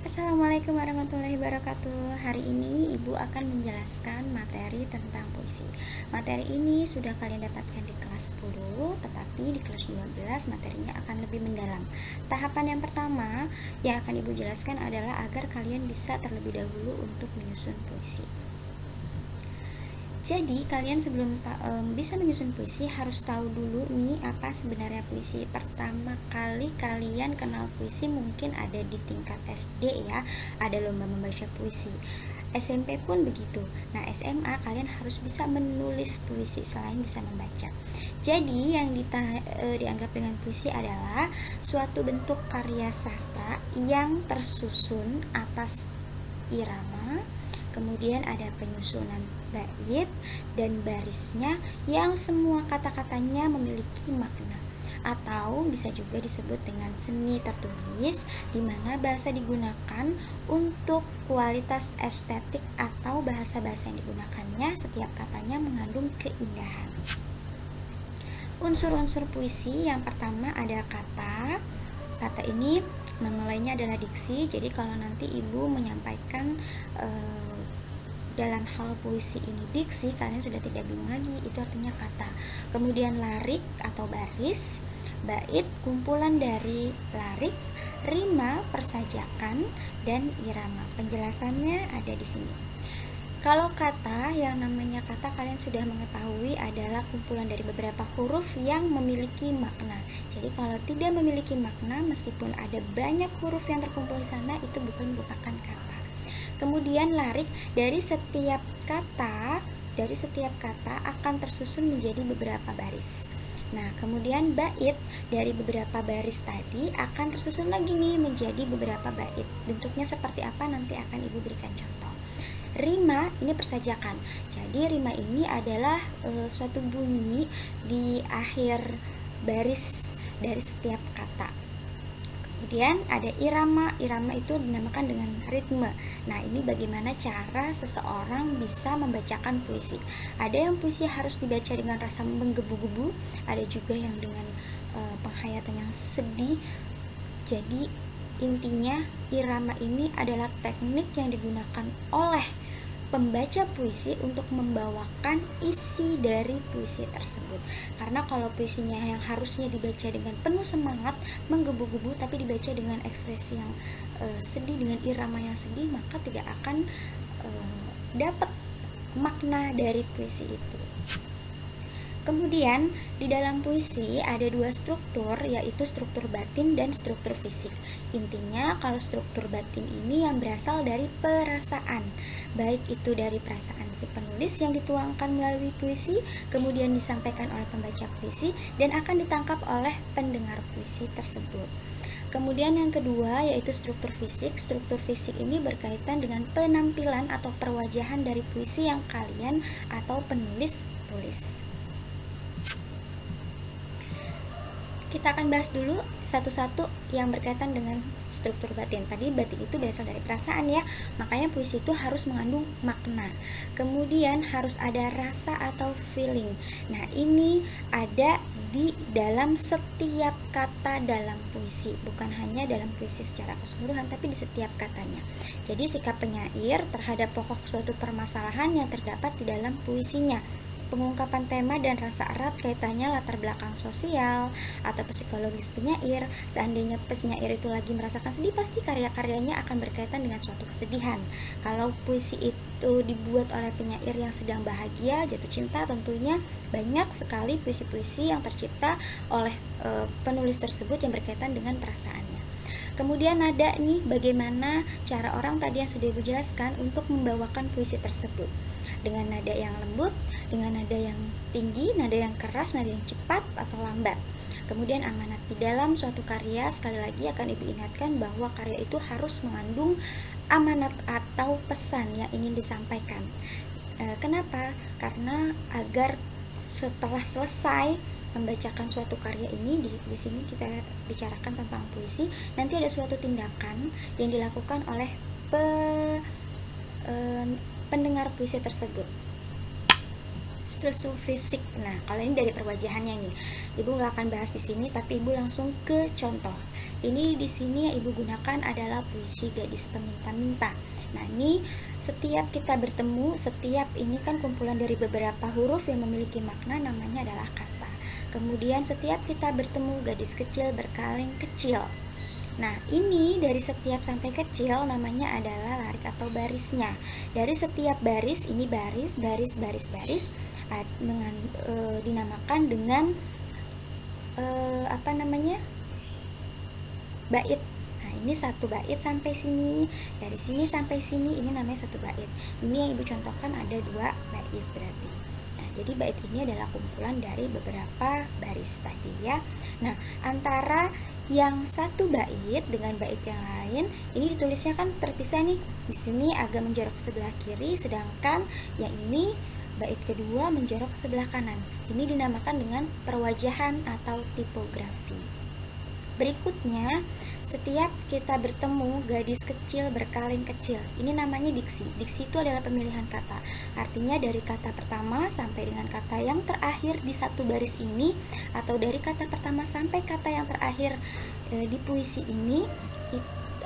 Assalamualaikum warahmatullahi wabarakatuh. Hari ini Ibu akan menjelaskan materi tentang puisi. Materi ini sudah kalian dapatkan di kelas 10, tetapi di kelas 12 materinya akan lebih mendalam. Tahapan yang pertama yang akan Ibu jelaskan adalah agar kalian bisa terlebih dahulu untuk menyusun puisi. Jadi kalian sebelum bisa menyusun puisi harus tahu dulu nih apa sebenarnya puisi. Pertama kali kalian kenal puisi mungkin ada di tingkat SD ya, ada lomba membaca puisi. SMP pun begitu. Nah, SMA kalian harus bisa menulis puisi selain bisa membaca. Jadi yang dianggap dengan puisi adalah suatu bentuk karya sastra yang tersusun atas irama, kemudian ada penyusunan bait dan barisnya yang semua kata-katanya memiliki makna, atau bisa juga disebut dengan seni tertulis, di mana bahasa digunakan untuk kualitas estetik atau bahasa-bahasa yang digunakannya setiap katanya mengandung keindahan. Unsur-unsur puisi yang pertama ada kata. Kata ini nama lainnya adalah diksi. Jadi kalau nanti Ibu menyampaikan dalam hal puisi ini diksi, kalian sudah tidak bingung lagi, itu artinya kata. Kemudian larik atau baris, bait kumpulan dari larik, rima, persajakan, dan irama. Penjelasannya ada di sini. Kalau kata, yang namanya kata kalian sudah mengetahui adalah kumpulan dari beberapa huruf yang memiliki makna. Jadi kalau tidak memiliki makna, meskipun ada banyak huruf yang terkumpul di sana, itu bukan merupakan kata. Kemudian larik, dari setiap kata akan tersusun menjadi beberapa baris. Nah, kemudian bait, dari beberapa baris tadi akan tersusun lagi nih menjadi beberapa bait. Bentuknya seperti apa nanti akan Ibu berikan contoh. Rima, ini persajakan. Jadi rima ini adalah suatu bunyi di akhir baris dari setiap kata. Kemudian ada irama. Irama itu dinamakan dengan ritme. Nah, ini bagaimana cara seseorang bisa membacakan puisi. Ada yang puisi harus dibaca dengan rasa menggebu-gebu, ada juga yang dengan penghayatan yang sedih. Jadi intinya irama ini adalah teknik yang digunakan oleh pembaca puisi untuk membawakan isi dari puisi tersebut. Karena kalau puisinya yang harusnya dibaca dengan penuh semangat, menggebu-gebu, tapi dibaca dengan ekspresi yang sedih, dengan irama yang sedih, maka tidak akan dapat makna dari puisi itu. Kemudian di dalam puisi ada dua struktur, yaitu struktur batin dan struktur fisik. Intinya kalau struktur batin ini yang berasal dari perasaan, baik itu dari perasaan si penulis yang dituangkan melalui puisi, kemudian disampaikan oleh pembaca puisi dan akan ditangkap oleh pendengar puisi tersebut. Kemudian yang kedua yaitu struktur fisik. Struktur fisik ini berkaitan dengan penampilan atau perwajahan dari puisi yang kalian atau penulis tulis. Kita akan bahas dulu satu-satu yang berkaitan dengan struktur batin. Tadi batin itu berasal dari perasaan ya, makanya puisi itu harus mengandung makna. Kemudian harus ada rasa atau feeling. Nah, ini ada di dalam setiap kata dalam puisi, bukan hanya dalam puisi secara keseluruhan, tapi di setiap katanya. Jadi sikap penyair terhadap pokok suatu permasalahan yang terdapat di dalam puisinya. Pengungkapan tema dan rasa erat kaitannya latar belakang sosial atau psikologis penyair. Seandainya penyair itu lagi merasakan sedih, pasti karya-karyanya akan berkaitan dengan suatu kesedihan. Kalau puisi itu dibuat oleh penyair yang sedang bahagia, jatuh cinta, tentunya banyak sekali puisi-puisi yang tercipta oleh penulis tersebut yang berkaitan dengan perasaannya. Kemudian nada nih, bagaimana cara orang tadi yang sudah Ibu jelaskan untuk membawakan puisi tersebut. Dengan nada yang lembut, dengan nada yang tinggi, nada yang keras, nada yang cepat atau lambat. Kemudian amanat di dalam suatu karya, sekali lagi akan Ibu ingatkan bahwa karya itu harus mengandung amanat atau pesan yang ingin disampaikan. Kenapa? Karena agar setelah selesai membacakan suatu karya ini, di sini kita bicarakan tentang puisi, nanti ada suatu tindakan yang dilakukan oleh pendengar puisi tersebut. struktur fisik. Nah, kalau ini dari perwajahannya nih, ibu nggak akan bahas di sini, tapi ibu langsung ke contoh. Ini di sini yang ibu gunakan adalah puisi gadis peminta-minta. Nah, ini setiap kita bertemu, setiap ini kan kumpulan dari beberapa huruf yang memiliki makna, namanya adalah kata. Kemudian setiap kita bertemu gadis kecil berkaleng kecil. Nah, ini dari setiap sampai kecil namanya adalah larik atau barisnya. Dari setiap baris, ini baris, dinamakan dengan bait. Nah, ini satu bait sampai sini, dari sini sampai sini, ini namanya satu bait. Ini yang ibu contohkan ada 2 bait berarti. Nah, jadi bait ini adalah kumpulan dari beberapa baris tadi ya. Nah, antara yang satu bait dengan bait yang lain, ini ditulisnya kan terpisah nih. Di sini agak menjorok ke sebelah kiri, sedangkan yang ini bait kedua menjorok ke sebelah kanan. Ini dinamakan dengan perwajahan atau tipografi. Berikutnya, setiap kita bertemu gadis kecil berkaleng kecil, ini namanya diksi. Diksi itu adalah pemilihan kata. Artinya dari kata pertama sampai dengan kata yang terakhir di satu baris ini, atau dari kata pertama sampai kata yang terakhir di puisi ini,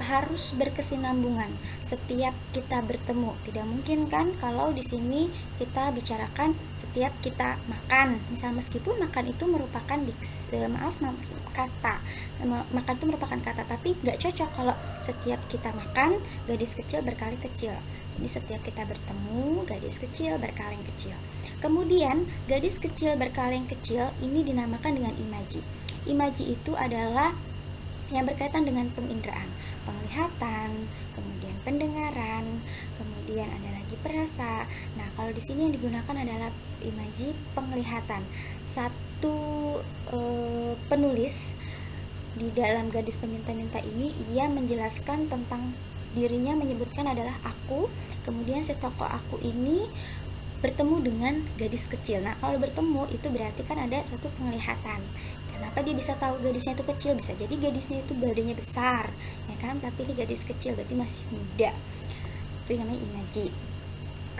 harus berkesinambungan setiap kita bertemu. Tidak mungkin kan kalau di sini kita bicarakan setiap kita makan. Misal meskipun makan itu merupakan kata. Makan itu merupakan kata, tapi nggak cocok kalau setiap kita makan gadis kecil berkaleng kecil. Jadi setiap kita bertemu gadis kecil berkaleng kecil. Kemudian gadis kecil berkaleng kecil ini dinamakan dengan imaji. Imaji itu adalah yang berkaitan dengan penginderaan, penglihatan, kemudian pendengaran, kemudian ada lagi perasa. Nah, kalau di sini yang digunakan adalah imaji penglihatan. Satu penulis di dalam gadis peminta-minta ini, ia menjelaskan tentang dirinya, menyebutkan adalah aku, kemudian si tokoh aku ini bertemu dengan gadis kecil. Nah, kalau bertemu itu berarti kan ada suatu penglihatan. Kenapa dia bisa tahu gadisnya itu kecil? Bisa jadi gadisnya itu badannya besar, ya kan? Tapi ini gadis kecil, berarti masih muda. Itu namanya imaji.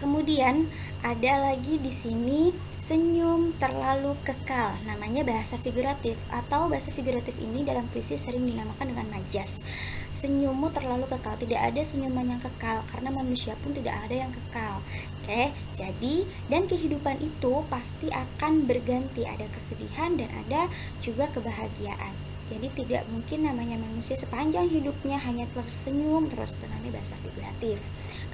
Kemudian ada lagi di sini senyum terlalu kekal, namanya bahasa figuratif, atau bahasa figuratif ini dalam puisi sering dinamakan dengan majas. Senyummu terlalu kekal, tidak ada senyuman yang kekal karena manusia pun tidak ada yang kekal. Oke, jadi dan kehidupan itu pasti akan berganti, ada kesedihan dan ada juga kebahagiaan. Jadi tidak mungkin namanya manusia sepanjang hidupnya hanya tersenyum terus, itu namanya bahasa figuratif.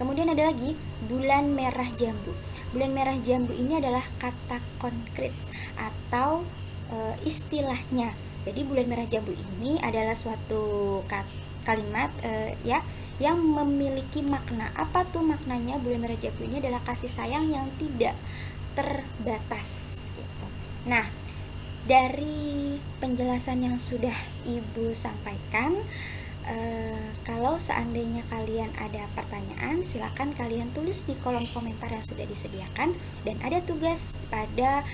Kemudian ada lagi bulan merah jambu. Bulan merah jambu ini adalah kata konkret atau istilahnya. Jadi bulan merah jambu ini adalah suatu kalimat ya yang memiliki makna. Apa tuh maknanya? Bulan merah jambu ini adalah kasih sayang yang tidak terbatas gitu. Nah, dari penjelasan yang sudah Ibu sampaikan, kalau seandainya kalian ada pertanyaan, silakan kalian tulis di kolom komentar yang sudah disediakan, dan ada tugas pada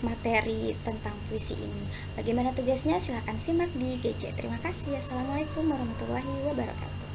materi tentang puisi ini. Bagaimana tugasnya? Silakan simak di GC. Terima kasih. Assalamualaikum warahmatullahi wabarakatuh.